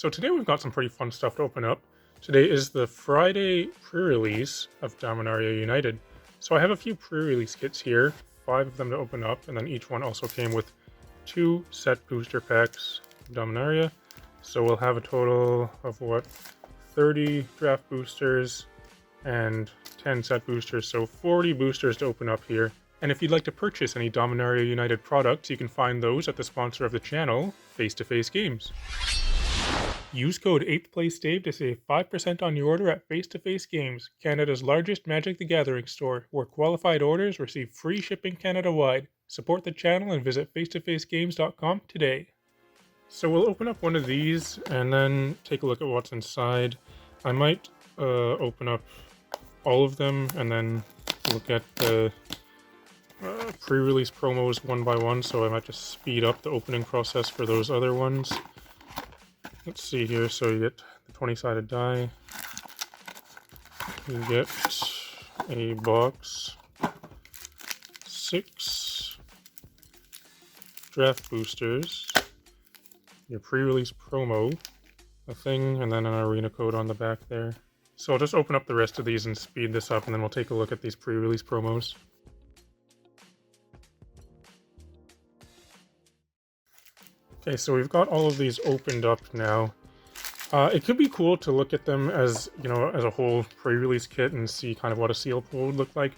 So today we've got some pretty fun stuff to open up. Today is the Friday pre-release of Dominaria United. So I have a few pre-release kits here, 5 of them to open up, and then each one also came with 2 set booster packs of Dominaria. So we'll have a total of 30 draft boosters and 10 set boosters, so 40 boosters to open up here. And if you'd like to purchase any Dominaria United products, you can find those at the sponsor of the channel, Face to Face Games. Use code 8thPlaceDave to save 5% on your order at Face to Face Games, Canada's largest Magic the Gathering store, where qualified orders receive free shipping Canada-wide. Support the channel and visit facetofacegames.com today. So we'll open up one of these and then take a look at what's inside. I might open up all of them and then look at the pre-release promos one by one, so I might just speed up the opening process for those other ones. Let's see here, so you get the 20-sided die, you get a box, 6 draft boosters, your pre-release promo, a thing, and then an arena code on the back there. So I'll just open up the rest of these and speed this up, and then we'll take a look at these pre-release promos. Okay, so we've got all of these opened up now. It could be cool to look at them as, as a whole pre-release kit and see kind of what a seal pull would look like.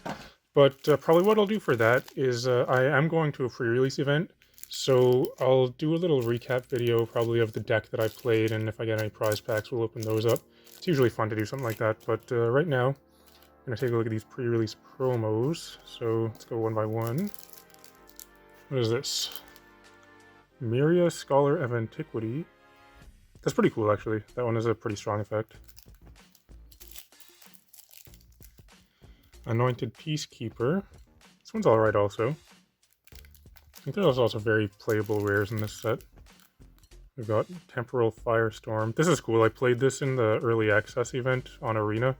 But probably what I'll do for that is I am going to a pre-release event, so I'll do a little recap video probably of the deck that I played, and if I get any prize packs, we'll open those up. It's usually fun to do something like that, but right now, I'm going to take a look at these pre-release promos. So let's go one by one. What is this? Myria, Scholar of Antiquity. That's pretty cool, actually. That one is a pretty strong effect. Anointed Peacekeeper. This one's alright also. I think there's also very playable rares in this set. We've got Temporal Firestorm. This is cool. I played this in the early access event on Arena,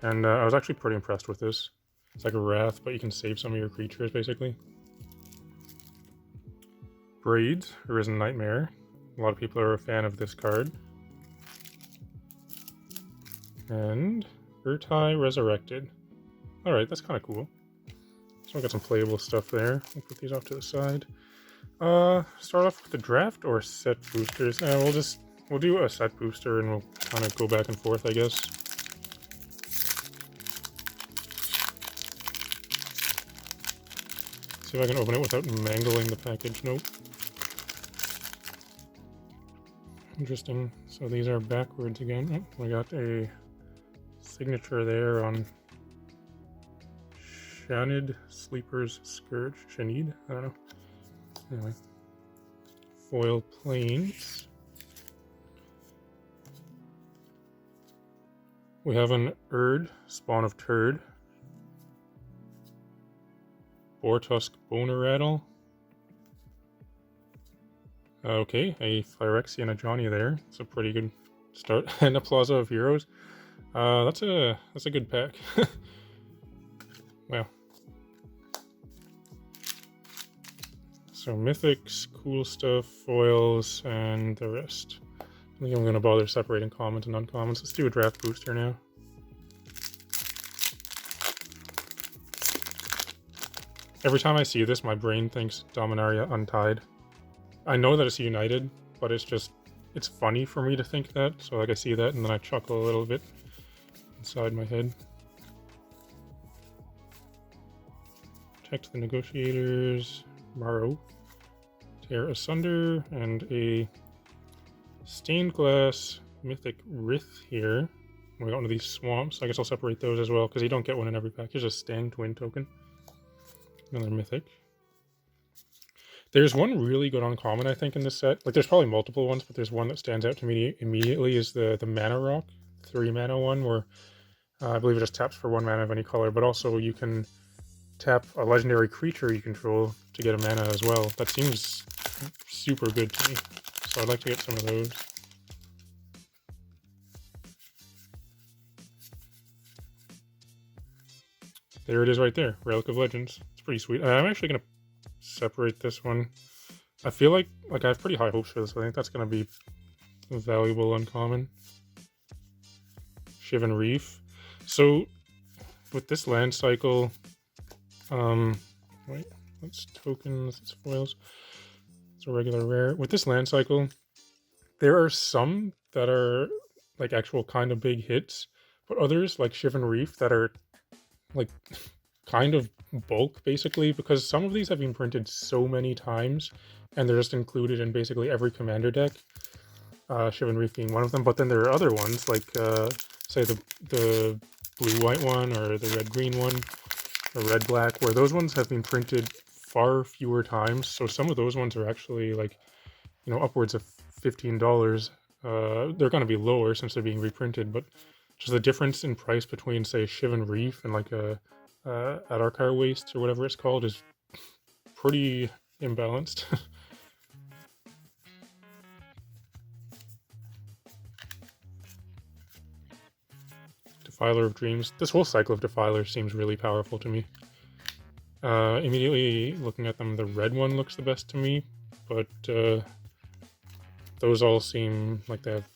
and I was actually pretty impressed with this. It's like a Wrath, but you can save some of your creatures, basically. Braids, Arisen Nightmare. A lot of people are a fan of this card. And Urtai Resurrected. Alright, that's kind of cool. So we got some playable stuff there. We'll put these off to the side. Start off with the draft or set boosters? We'll do a set booster and we'll kind of go back and forth, I guess. See if I can open it without mangling the package. Nope. Interesting. So these are backwards again. Oh, we got a signature there on Shanid Sleeper's Scourge. Shanid? I don't know. Anyway. Foil planes. We have an Erd, Spawn of Turd. Boartusk Boner Rattle. Okay, a Phyrexia and a Johnny there. It's a pretty good start. And a Plaza of Heroes. That's a good pack. Wow. So mythics, cool stuff, foils, and the rest. I think I'm going to bother separating commons and uncommons. Let's do a draft booster now. Every time I see this, my brain thinks Dominaria Untied. I know that it's United, but it's funny for me to think that. So like I see that and then I chuckle a little bit inside my head. Protect the Negotiators, Morrow, Tear Asunder, and a Stained Glass Mythic Rith here. We got one of these swamps. I guess I'll separate those as well because you don't get one in every pack. Here's a Stang Twin token. Another Mythic. There's one really good uncommon, I think, in this set. Like, there's probably multiple ones, but there's one that stands out to me immediately is the Mana Rock, 3 mana one, where I believe it just taps for 1 mana of any color, but also you can tap a legendary creature you control to get a mana as well. That seems super good to me, so I'd like to get some of those. There it is right there, Relic of Legends. It's pretty sweet. I'm actually going to separate this one. I feel like I have pretty high hopes for this. I think that's going to be valuable uncommon. Shivan Reef. So with this land cycle, wait, that's tokens, it's foils. It's a regular rare. With this land cycle, there are some that are like actual kind of big hits, but others like Shivan Reef that are like kind of bulk basically, because some of these have been printed so many times and they're just included in basically every commander deck. Shivan Reef being one of them, but then there are other ones like say the blue-white one or the red-green one or red-black, where those ones have been printed far fewer times. So some of those ones are actually like, you know, upwards of $15. They're going to be lower since they're being reprinted, but just the difference in price between, say, Shivan Reef and like a Adarkar Waste or whatever it's called is pretty imbalanced. Defiler of Dreams. This whole cycle of Defiler seems really powerful to me. Immediately looking at them, the red one looks the best to me, but those all seem like they have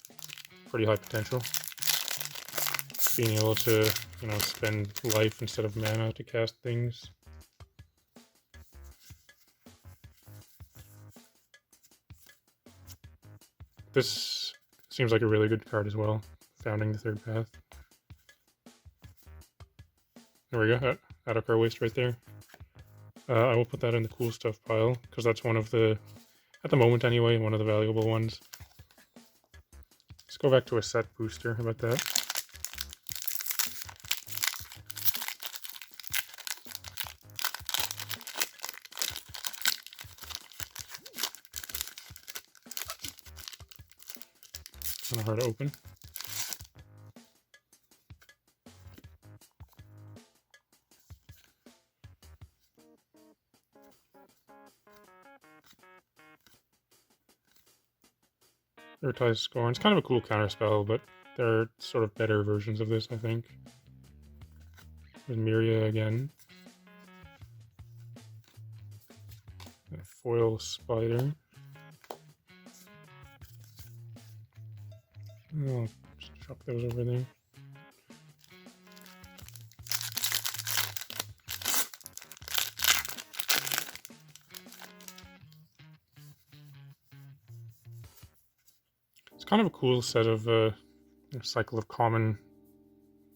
pretty high potential. Being able to, you know, spend life instead of mana to cast things. This seems like a really good card as well, Founding the Third Path. There we go, Adarkar Waste right there. I will put that in the cool stuff pile, because that's one of the, at the moment anyway, one of the valuable ones. Let's go back to a set booster, how about that? Kind of hard to open. Advertise Scorn. It's kind of a cool counterspell, but there are sort of better versions of this, I think. There's Miria again. A foil spider. I'll just chuck those over there. It's kind of a cool set of cycle of common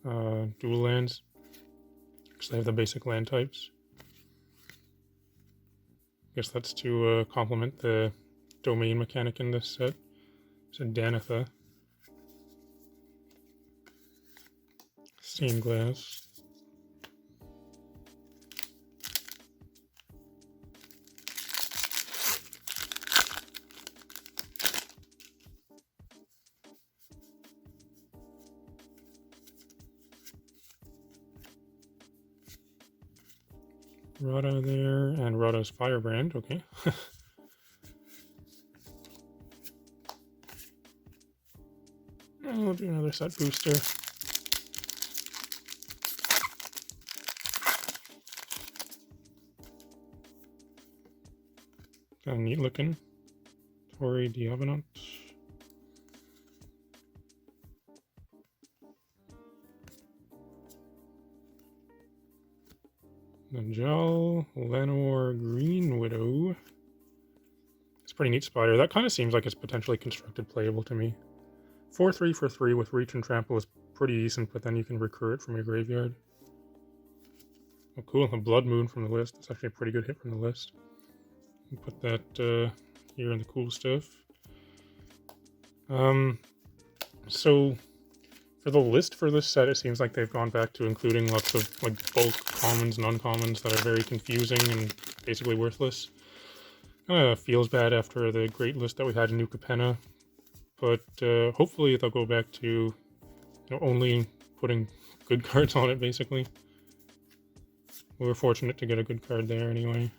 dual lands, because they have the basic land types. I guess that's to complement the domain mechanic in this set. It's a Danitha. Stained Glass. Rada there, and Rada's Firebrand, okay. I'll do another set booster. Kind of neat looking. Tori Diavenant. Najal, Lanor, Green Widow. It's a pretty neat spider. That kind of seems like it's potentially constructed playable to me. 4/3 for 3 with Reach and Trample is pretty decent, but then you can recur it from your graveyard. Oh, cool. A Blood Moon from the list. That's actually a pretty good hit from the list. Put that here in the cool stuff. So for the list for this set, it seems like they've gone back to including lots of like bulk commons and uncommons that are very confusing and basically worthless. Feels bad after the great list that we had in New Capenna, but hopefully they'll go back to, you know, only putting good cards on it, basically. We were fortunate to get a good card there anyway.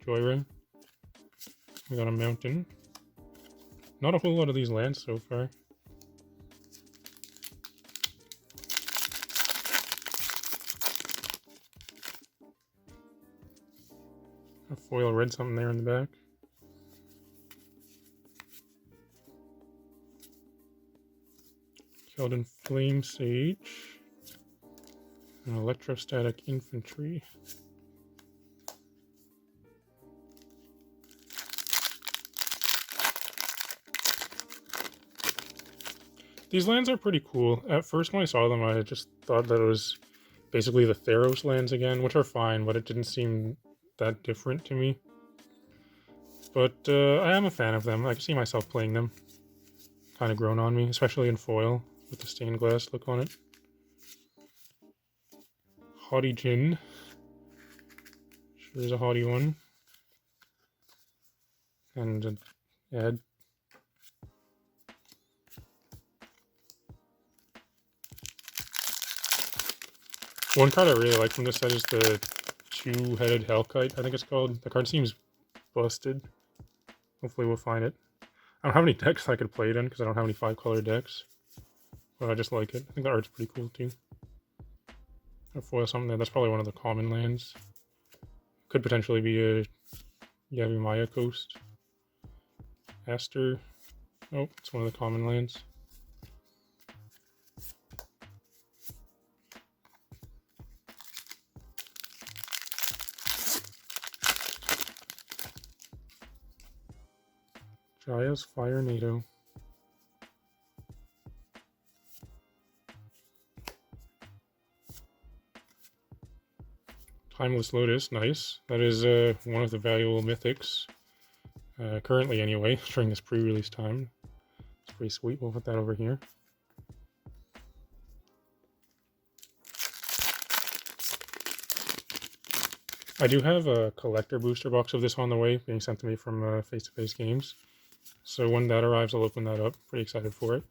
Joyra. We got a mountain. Not a whole lot of these lands so far. A foil red something there in the back. Keldon Flame Sage, and Electrostatic Infantry. These lands are pretty cool. At first when I saw them, I just thought that it was basically the Theros lands again, which are fine, but it didn't seem that different to me. But I am a fan of them. I can see myself playing them. Kind of grown on me, especially in foil, with the stained glass look on it. Haughty Jin. Sure is a haughty one. And Ed. One card I really like from this set is the two-headed Hellkite, I think it's called. The card seems busted. Hopefully we'll find it. I don't have any decks I could play it in because I don't have any 5-color decks. But I just like it. I think the art's pretty cool too. I'll foil something there. That's probably one of the common lands. Could potentially be a Yavimaya Coast. Aster. Oh, it's one of the common lands. Jaya's Fire NATO. Timeless Lotus, nice. That is one of the valuable mythics. Currently anyway, during this pre-release time. It's pretty sweet. We'll put that over here. I do have a collector booster box of this on the way, being sent to me from Face-to-Face Games. So when that arrives, I'll open that up. Pretty excited for it.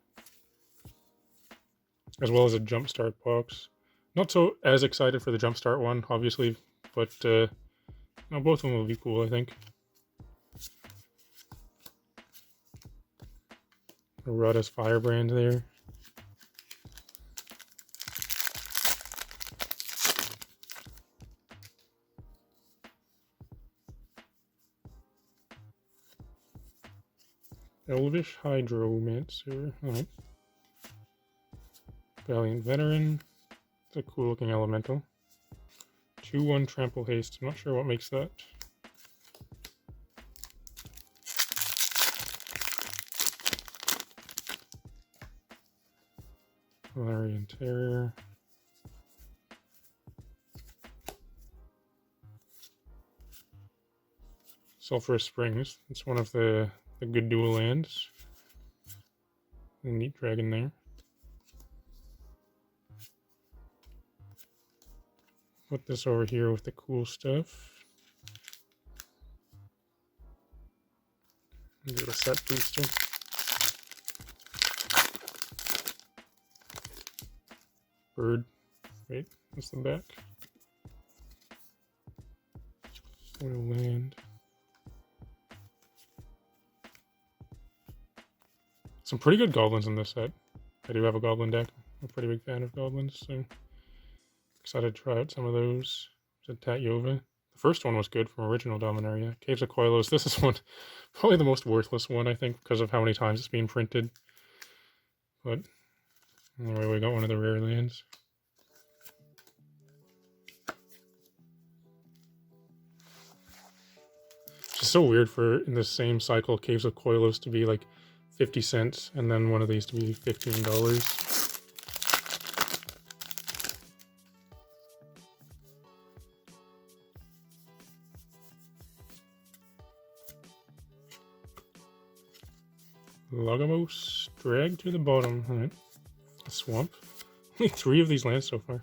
As well as a Jumpstart box. Not so as excited for the Jumpstart one, obviously, but no, both of them will be cool, I think. Rada's Firebrand there. Elvish Hydromancer. Alright. Valiant Veteran. It's a cool looking elemental. 2/1 Trample Haste. I'm not sure what makes that. Valerian Terror. Sulphurous Springs. It's one of the good dual lands. A neat dragon there. Put this over here with the cool stuff. Do a set booster. Bird. Wait, what's the back? Soil land. Some pretty good goblins in this set. I do have a goblin deck. I'm a pretty big fan of goblins, so excited to try out some of those. There's a Tatyova. The first one was good from original Dominaria. Caves of Koilos. This is one, probably the most worthless one, I think, because of how many times it's been printed. But anyway, we got one of the rare lands. It's just so weird for in the same cycle, Caves of Koilos to be like 50 cents, and then one of these to be $15. Logamos, drag to the bottom. Alright. A swamp. Only 3 of these lands so far.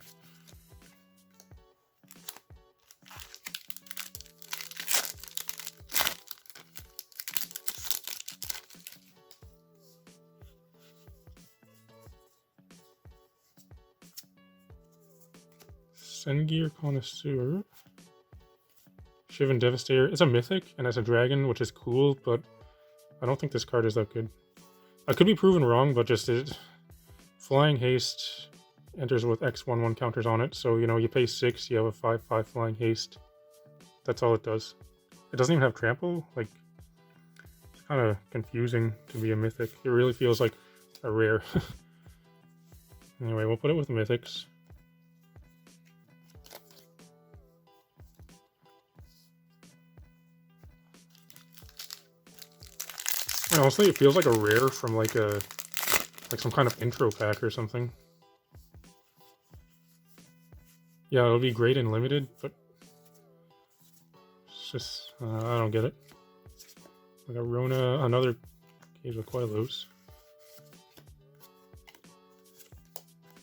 Sengir Connoisseur. Shivan Devastator. It's a mythic and it's a dragon, which is cool, but I don't think this card is that good. I could be proven wrong, but just Flying Haste enters with X11 counters on it, so you know, you pay 6, you have a 5/5 Flying Haste. That's all it does. It doesn't even have trample. Like, it's kind of confusing to be a mythic. It really feels like a rare. Anyway, we'll put it with mythics. And honestly, it feels like a rare from like some kind of intro pack or something. Yeah, it'll be great in limited, but it's just I don't get it. We got Rona, another cage with Quailos.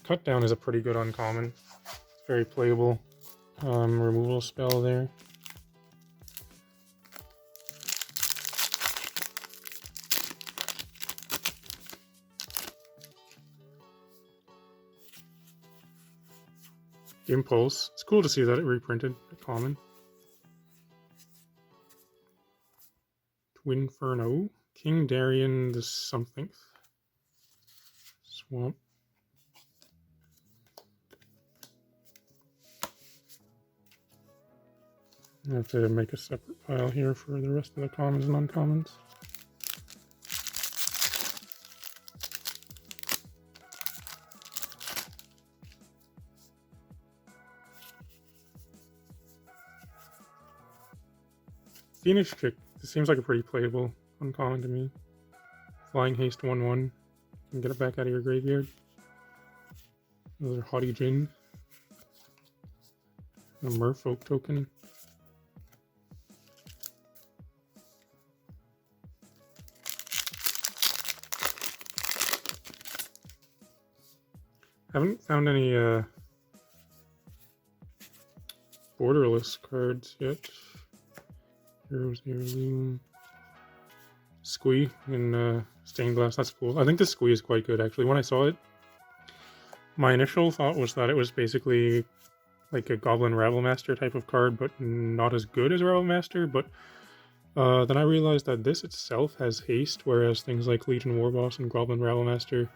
Cut Down is a pretty good uncommon. It's very playable. Removal spell there. Impulse. It's cool to see that it reprinted a common. Twinferno. King Darien the something. Swamp. I have to make a separate pile here for the rest of the commons and uncommons. Phoenix Kick. This seems like a pretty playable uncommon to me. Flying Haste 1/1. And get it back out of your graveyard. Another Haughty Jin. A Merfolk token. Haven't found any borderless cards yet. Heroes Heirloom. Squee in stained glass. That's cool. I think the Squee is quite good actually. When I saw it, my initial thought was that it was basically like a Goblin Rabblemaster type of card, but not as good as Rabblemaster. But then I realized that this itself has haste, whereas things like Legion Warboss and Goblin Rabblemaster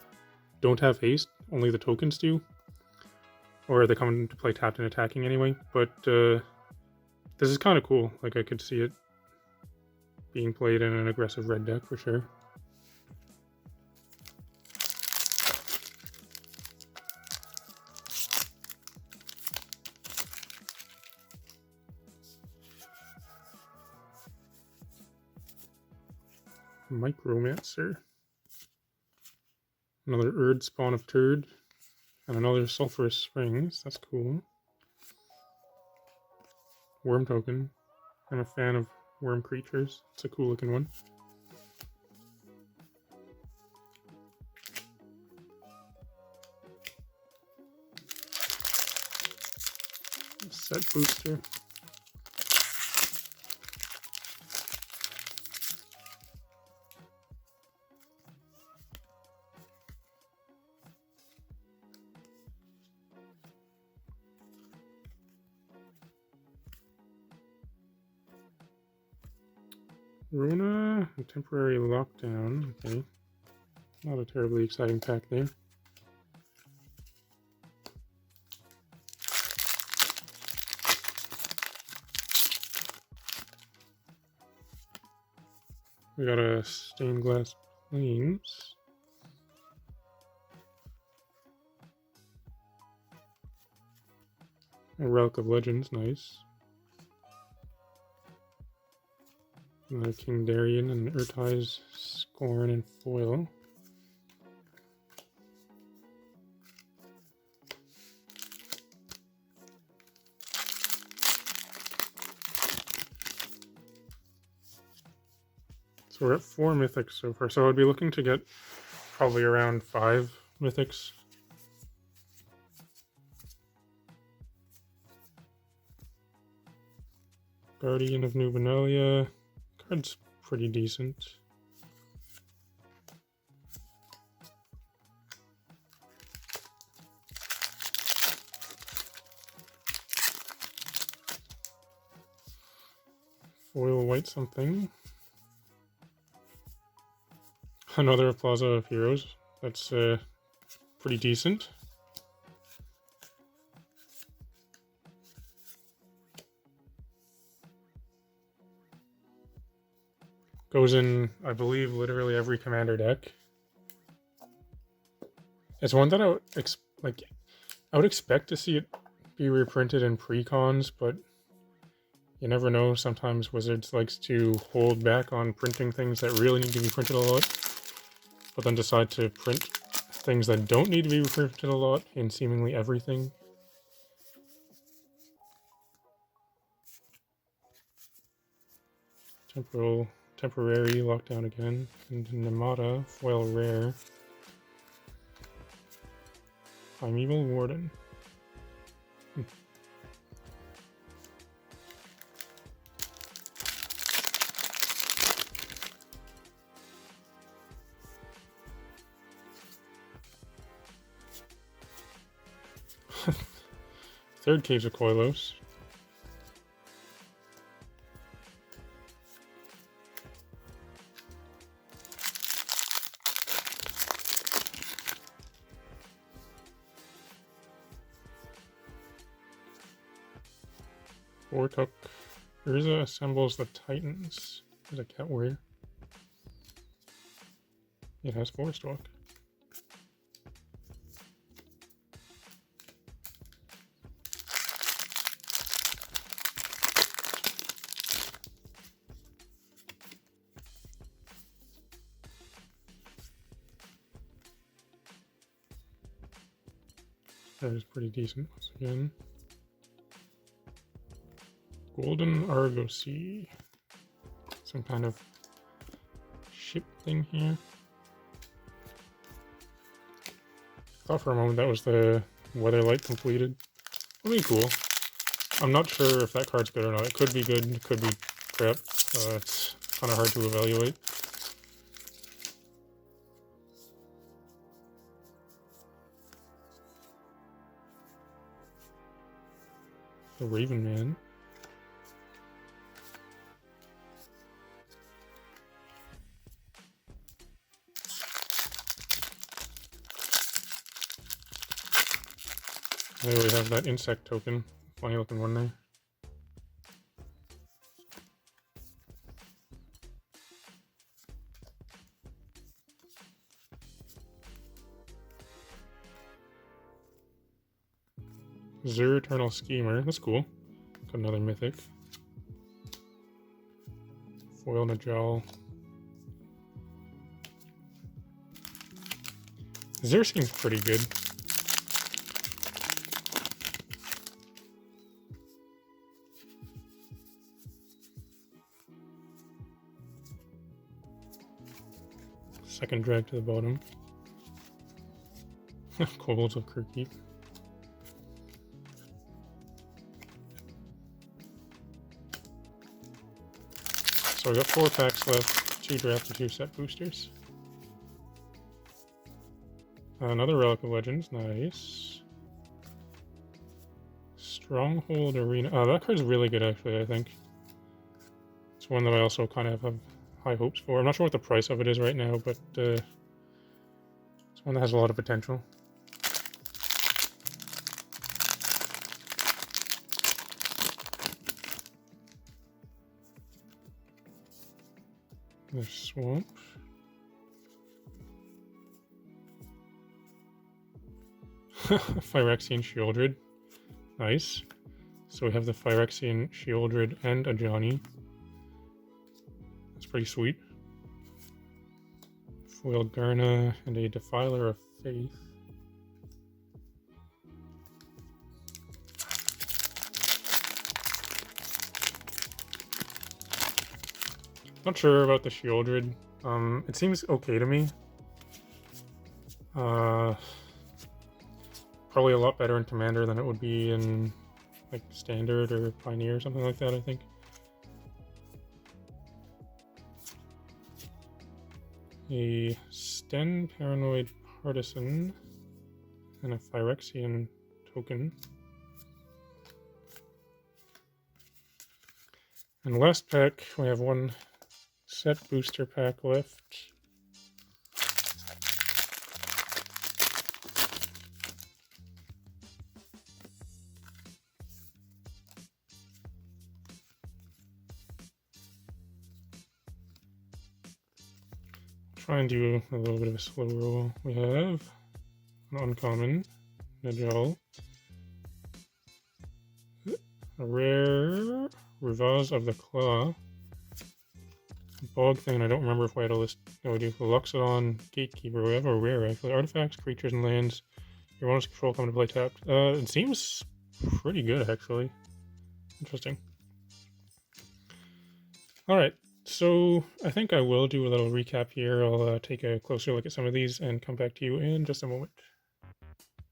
don't have haste. Only the tokens do. Or they come into play tapped and attacking anyway. But this is kind of cool. Like I could see it being played in an aggressive red deck for sure. Micromancer. Another Erd Spawn of Turd. And another Sulphurous Springs. That's cool. Worm token. I'm a fan of worm creatures. It's a cool looking one. Set booster. Runa, a temporary lockdown. Okay. Not a terribly exciting pack there. We got a stained glass plains. A Relic of Legends, nice. Another King Darien and Urtai's Scorn and Foil. So we're at 4 mythics so far. So I'd be looking to get probably around 5 mythics. Guardian of New Benalia. Card's pretty decent. Foil white something. Another Plaza of Heroes. That's pretty decent. Goes in, I believe, literally every commander deck. It's one that Like, I would expect to see it be reprinted in precons, but you never know. Sometimes Wizards likes to hold back on printing things that really need to be printed a lot, but then decide to print things that don't need to be printed a lot in seemingly everything. Temporary lockdown again, and Namada, foil rare. Primeval Warden. Third Caves of Koilos. Vortuk. Urza assembles the Titans. There's a cat warrior. It has Forest Walk. That is pretty decent once again. Golden Argosy. Some kind of ship thing here. Thought for a moment that was the Weatherlight completed. Would be cool. I'm not sure if that card's good or not. It could be good, it could be crap. It's kind of hard to evaluate. The Raven Man. There we have that insect token. Funny looking one there. Zur Eternal Schemer. That's cool. Got another mythic. Foil Najal. Zur seems pretty good. Second drag to the bottom. Kobolds of Kirkheap. So we got 4 packs left, 2 draft and 2 set boosters. Another Relic of Legends, nice. Stronghold Arena. Oh, that card's really good actually, I think. It's one that I also kind of have high hopes for. I'm not sure what the price of it is right now, but it's one that has a lot of potential. There's Swamp. Phyrexian Shieldred. Nice. So we have the Phyrexian Shieldred and a Johnny. That's pretty sweet. Foil Garna and a Defiler of Faith. Not sure about the Shieldred. It seems okay to me. Probably a lot better in Commander than it would be in like Standard or Pioneer or something like that, I think. A Sten Paranoid Partisan and a Phyrexian token. And last pack, we have 1 set booster pack left. Try and do a little bit of a slow roll. We have an uncommon, Najal. A rare Rivaz of the Claw. Bog thing, I don't remember if we had a list. No, we do. Luxodon, Gatekeeper. We have a rare, actually. Artifacts, creatures, and lands. Your bonus control come into play tapped. It seems pretty good, actually. Interesting. Alright, so I think I will do a little recap here. I'll take a closer look at some of these and come back to you in just a moment.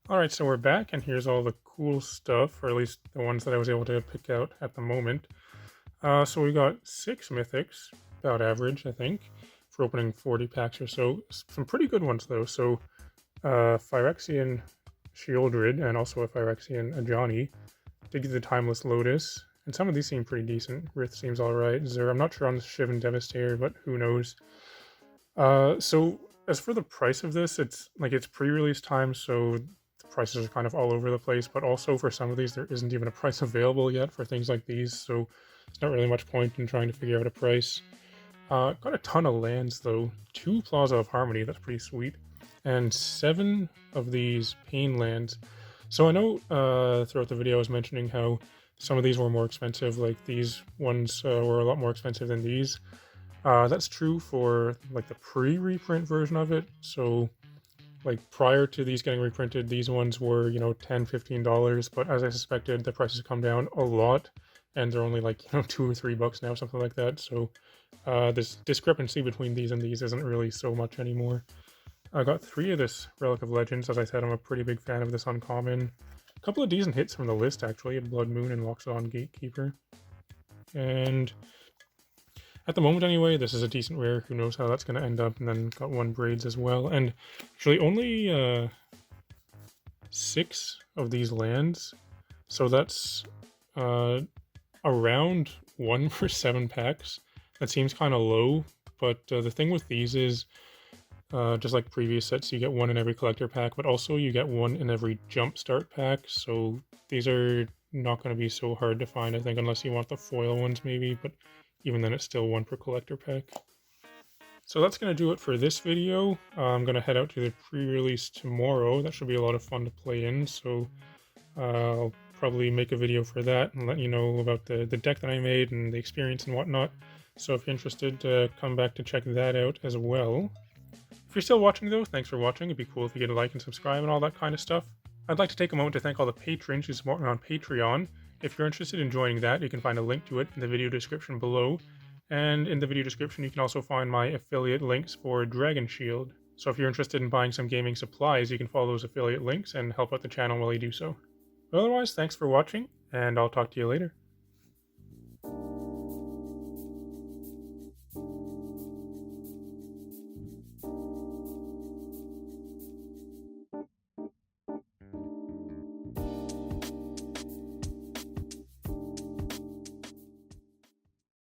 Alright, so we're back, and here's all the cool stuff, or at least the ones that I was able to pick out at the moment. So we got 6 mythics, about average, I think, for opening 40 packs or so. Some pretty good ones, though. So, Phyrexian Shieldred, and also a Phyrexian Ajani. Did get the Timeless Lotus, and some of these seem pretty decent. Rith seems alright. I'm not sure on the Shivan Devastator, but who knows. So, as for the price of this, it's pre-release time, so the prices are kind of all over the place, but also for some of these, there isn't even a price available yet for things like these, so there's not really much point in trying to figure out a price. Got a ton of lands, though. 2 Plaza of Harmony, that's pretty sweet. And 7 of these Pain lands. So I know throughout the video I was mentioning how some of these were more expensive, like these ones were a lot more expensive than these. That's true for like the pre-reprint version of it. So like prior to these getting reprinted, these ones were, $10, $15, but as I suspected, the prices come down a lot, and they're only like, $2 or $3 now, something like that. So this discrepancy between these and these isn't really so much anymore. I got 3 of this Relic of Legends. As I said, I'm a pretty big fan of this uncommon. A couple of decent hits from the list, actually. A Blood Moon and Loxodon Gatekeeper. And at the moment, anyway, this is a decent rare. Who knows how that's going to end up. And then got 1 Braids as well. And actually only 6 of these lands. So that's around 1 per 7 packs. That seems kind of low. But the thing with these is, just like previous sets, you get 1 in every collector pack, but also you get 1 in every jumpstart pack, so these are not going to be so hard to find, I think, unless you want the foil ones maybe, but even then it's still 1 per collector pack. So that's going to do it for this video. I'm going to head out to the pre-release tomorrow. That should be a lot of fun to play in, so I'll probably make a video for that and let you know about the deck that I made and the experience and whatnot. So if you're interested, come back to check that out as well. If you're still watching though, thanks for watching. It'd be cool if you get a like and subscribe and all that kind of stuff. I'd like to take a moment to thank all the patrons who support me on Patreon. If you're interested in joining that, you can find a link to it in the video description below. And in the video description, you can also find my affiliate links for Dragon Shield. So if you're interested in buying some gaming supplies, you can follow those affiliate links and help out the channel while you do so. But otherwise, thanks for watching, and I'll talk to you later.